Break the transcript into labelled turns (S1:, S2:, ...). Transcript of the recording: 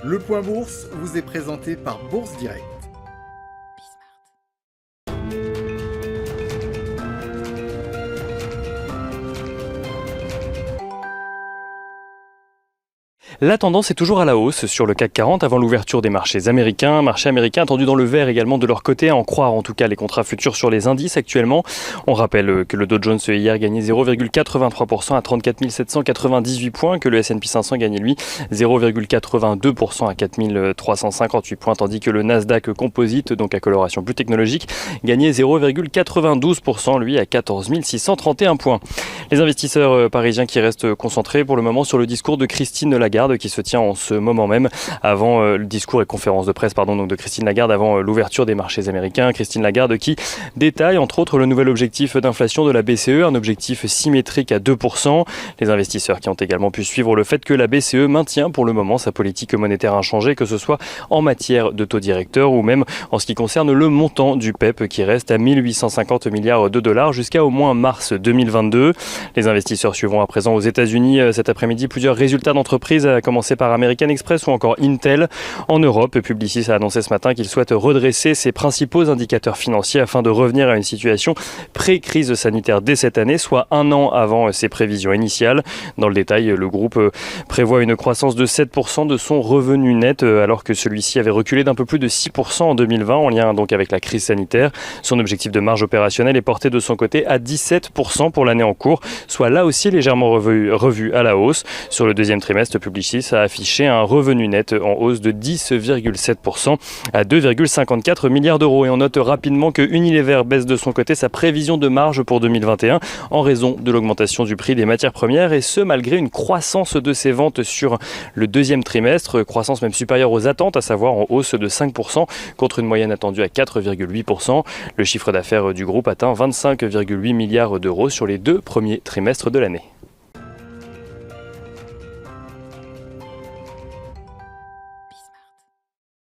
S1: Le Point Bourse vous est présenté par Bourse Direct.
S2: La tendance est toujours à la hausse sur le CAC 40 avant l'ouverture des marchés américains. Marché américain attendu dans le vert également de leur côté, à en croire en tout cas les contrats futurs sur les indices actuellement. On rappelle que le Dow Jones hier gagnait 0,83% à 34 798 points, que le S&P 500 gagnait lui 0,82% à 4 358 points, tandis que le Nasdaq Composite, donc à coloration plus technologique, gagnait 0,92% lui à 14 631 points. Les investisseurs parisiens qui restent concentrés pour le moment sur le discours de Christine Lagarde qui se tient en ce moment même avant le discours et conférence de presse donc de Christine Lagarde avant l'ouverture des marchés américains. Christine Lagarde qui détaille entre autres le nouvel objectif d'inflation de la BCE, un objectif symétrique à 2%. Les investisseurs qui ont également pu suivre le fait que la BCE maintient pour le moment sa politique monétaire inchangée, que ce soit en matière de taux directeur ou même en ce qui concerne le montant du PEP qui reste à 1850 milliards de dollars jusqu'à au moins mars 2022. Les investisseurs suivront à présent aux États-Unis cet après-midi plusieurs résultats d'entreprises, à commencer par American Express ou encore Intel. En Europe, Publicis a annoncé ce matin qu'il souhaite redresser ses principaux indicateurs financiers afin de revenir à une situation pré-crise sanitaire dès cette année, soit un an avant ses prévisions initiales. Dans le détail, le groupe prévoit une croissance de 7% de son revenu net, alors que celui-ci avait reculé d'un peu plus de 6% en 2020, en lien donc avec la crise sanitaire. Son objectif de marge opérationnelle est porté de son côté à 17% pour l'année en cours, soit là aussi légèrement revu à la hausse. Sur le deuxième trimestre, Publicis a affiché un revenu net en hausse de 10,7% à 2,54 milliards d'euros. Et on note rapidement que Unilever baisse de son côté sa prévision de marge pour 2021 en raison de l'augmentation du prix des matières premières, et ce malgré une croissance de ses ventes sur le deuxième trimestre, croissance même supérieure aux attentes, à savoir en hausse de 5% contre une moyenne attendue à 4,8%. Le chiffre d'affaires du groupe atteint 25,8 milliards d'euros sur les deux premiers trimestres de l'année.